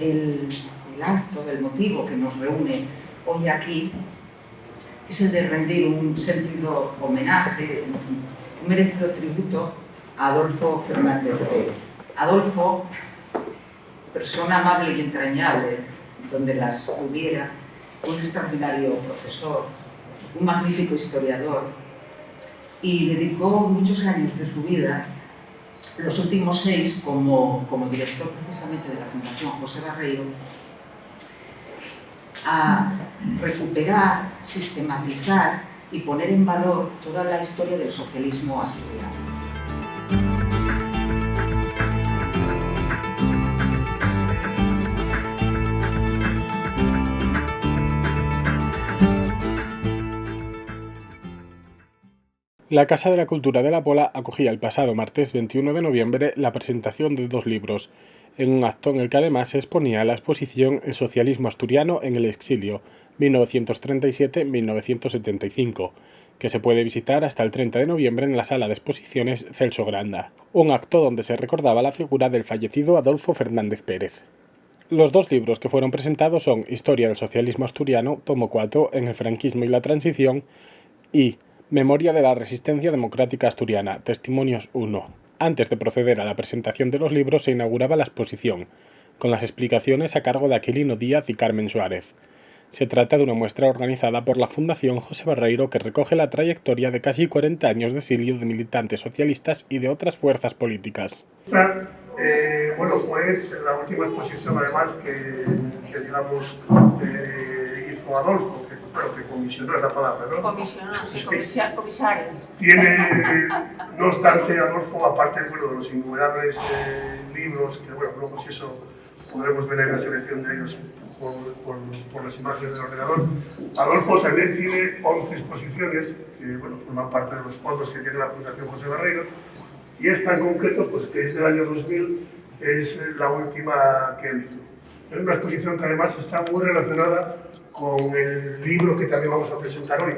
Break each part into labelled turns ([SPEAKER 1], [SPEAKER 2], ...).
[SPEAKER 1] el acto, el motivo que nos reúne hoy aquí es el de rendir un sentido homenaje, un merecido tributo a Adolfo Fernández Pérez. Adolfo, persona amable y entrañable, donde las hubiera, un extraordinario profesor, un magnífico historiador, y dedicó muchos años de su vida, los últimos 6 como director precisamente de la Fundación José Barreiro, a recuperar, sistematizar y poner en valor toda la historia del socialismo asturiano.
[SPEAKER 2] La Casa de la Cultura de la Pola acogía el pasado martes 21 de noviembre la presentación de 2 libros, en un acto en el que además se exponía la exposición El socialismo asturiano en el exilio, 1937-1975, que se puede visitar hasta el 30 de noviembre en la sala de exposiciones Celso Granda, un acto donde se recordaba la figura del fallecido Adolfo Fernández Pérez. Los 2 libros que fueron presentados son Historia del socialismo asturiano, tomo 4, en el franquismo y la transición, y Memoria de la resistencia democrática asturiana, Testimonios 1. Antes de proceder a la presentación de los libros se inauguraba la exposición, con las explicaciones a cargo de Aquilino Díaz y Carmen Suárez. Se trata de una muestra organizada por la Fundación José Barreiro que recoge la trayectoria de casi 40 años de exilio de militantes socialistas y de otras fuerzas políticas.
[SPEAKER 3] Bueno, fue la última exposición además que digamos, hizo Adolfo, que comisionó es la palabra, ¿no?
[SPEAKER 4] Comisionó, sí, comisario.
[SPEAKER 3] Tiene, no obstante, Adolfo, aparte de los innumerables libros, que bueno, luego si eso podremos ver en la selección de ellos por las imágenes del ordenador, Adolfo también tiene 11 exposiciones que bueno, forman parte de los fondos que tiene la Fundación José Barreiro, y esta en concreto, pues, que es del año 2000, es la última que él hizo. Es una exposición que además está muy relacionada con el libro que también vamos a presentar hoy.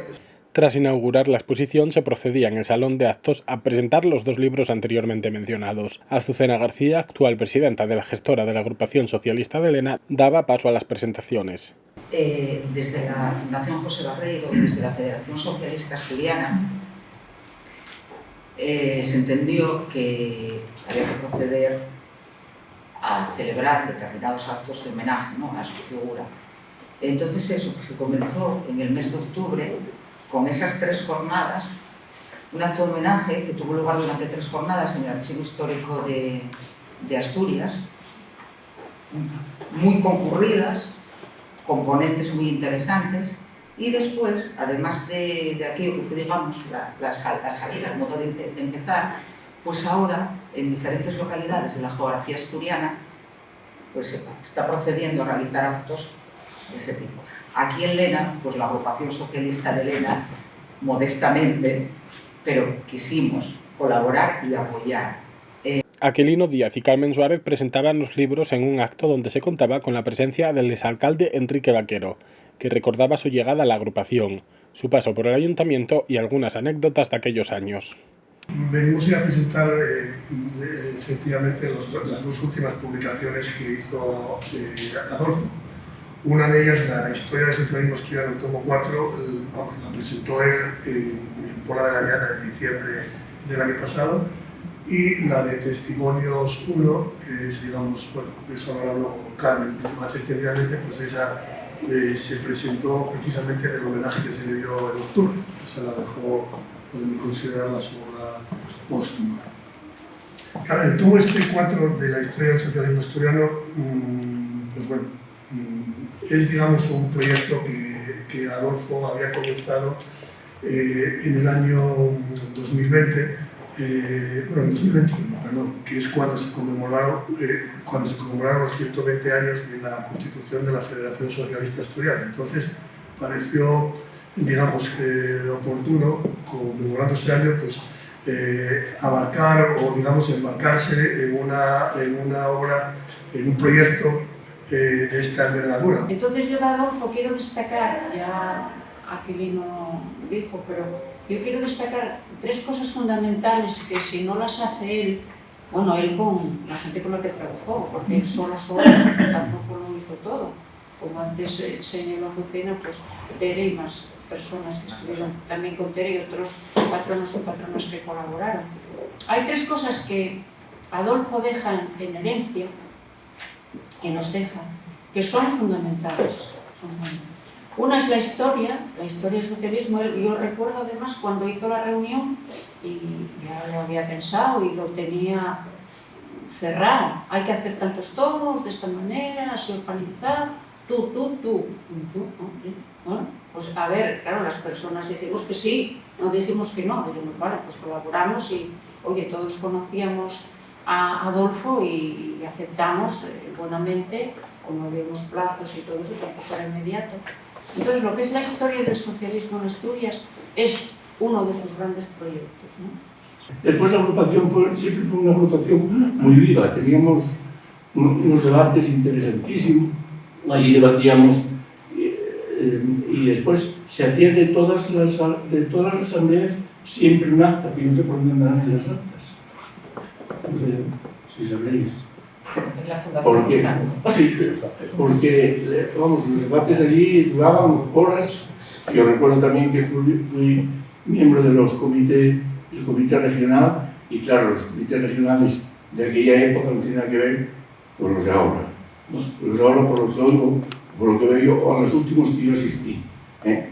[SPEAKER 2] Tras inaugurar la exposición, se procedía en el salón de actos a presentar los 2 libros anteriormente mencionados. Azucena García, actual presidenta de la gestora de la Agrupación Socialista de Lena, daba paso a las presentaciones.
[SPEAKER 1] Desde la Fundación José Barreiro, desde la Federación Socialista Asturiana, se entendió que había que proceder a celebrar determinados actos de homenaje, ¿no?, a su figura. Entonces eso se comenzó en el mes de octubre con esas 3 jornadas, un acto de homenaje que tuvo lugar durante 3 jornadas en el Archivo Histórico de Asturias, muy concurridas, componentes muy interesantes, y después, además de aquello que fue, digamos, la salida, el modo de empezar, pues ahora, en diferentes localidades de la geografía asturiana, pues se está procediendo a realizar actos de este tipo. Aquí en Lena, pues la Agrupación Socialista de Lena, modestamente, pero quisimos colaborar y apoyar.
[SPEAKER 2] Aquilino Díaz y Carmen Suárez presentaban los libros en un acto donde se contaba con la presencia del exalcalde Enrique Vaquero, que recordaba su llegada a la agrupación, su paso por el ayuntamiento y algunas anécdotas de aquellos años.
[SPEAKER 3] Venimos a presentar efectivamente las 2 últimas publicaciones que hizo Adolfo. Una de ellas, la Historia del socialismo asturiano, tomo 4, la presentó él en Pola de la Llana en diciembre del año pasado, y la de Testimonios 1, que es, digamos, bueno, de eso ahora luego Carmen más extendidamente, pues esa se presentó precisamente en el homenaje que se le dio en octubre. Esa la dejó, podemos considerarla su obra póstuma. Claro, el tomo 4 de la Historia del socialismo asturiano, pues bueno, es, digamos, un proyecto que Adolfo había comenzado en el año 2020, bueno, en 2021, perdón, que es cuando se conmemoraron los 120 años de la constitución de la Federación Socialista Asturiana. Entonces, pareció, digamos, oportuno, conmemorando ese año, pues, abarcar o, digamos, embarcarse en una obra, en un proyecto de esta envergadura.
[SPEAKER 4] Entonces yo de Adolfo quiero destacar, ya Aquilino dijo, pero yo quiero destacar 3 cosas fundamentales que si no las hace él, bueno, él con la gente con la que trabajó, porque él solo tampoco todo. Como antes señaló Azucena, pues Tere y más personas que estuvieron también con Tere y otros patronos o patronas que colaboraron. Hay tres cosas que Adolfo deja en herencia, que nos deja, que son fundamentales. Una es la historia del socialismo. Yo recuerdo además cuando hizo la reunión, y ya lo había pensado y lo tenía cerrado, hay que hacer tantos tomos de esta manera, así organizar, tú. Bueno, pues a ver, claro, las personas dijimos que sí, no dijimos que no, dijimos, vale, pues colaboramos y, oye, todos conocíamos a Adolfo y aceptamos buenamente, como vemos plazos y todo eso, tampoco era inmediato. Entonces, lo que es la historia del socialismo en Asturias es uno de sus grandes proyectos, ¿no?
[SPEAKER 5] Después la agrupación siempre fue una agrupación muy viva, teníamos unos debates interesantísimos, allí debatíamos y después se hacía de todas las asambleas siempre un acta, que no sé por dónde andarán las actas. No sé si sabréis.
[SPEAKER 1] En la Fundación
[SPEAKER 5] porque vamos, los debates allí duraban horas. Yo recuerdo también que fui miembro de los comités, del comité regional, y claro, los comités regionales de aquella época no tienen nada que ver con los de ahora, ¿no? Los de ahora, por lo que oigo, por lo que veo yo, o en los últimos que yo asistí, ¿eh?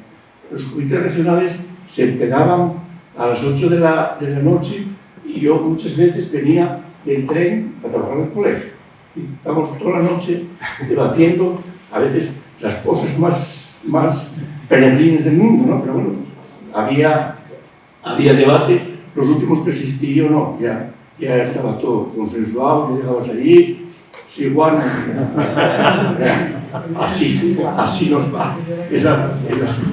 [SPEAKER 5] Los comités regionales se empezaban a las 8 de la noche y yo muchas veces venía del tren a trabajar en el colegio. Y estábamos toda la noche debatiendo, a veces, las cosas más peregrinas del mundo, ¿no? Pero bueno, había debate. Los últimos que asistí yo no, ya estaba todo consensuado, ya llegabas allí, sí, Juan, así nos va. Esa es su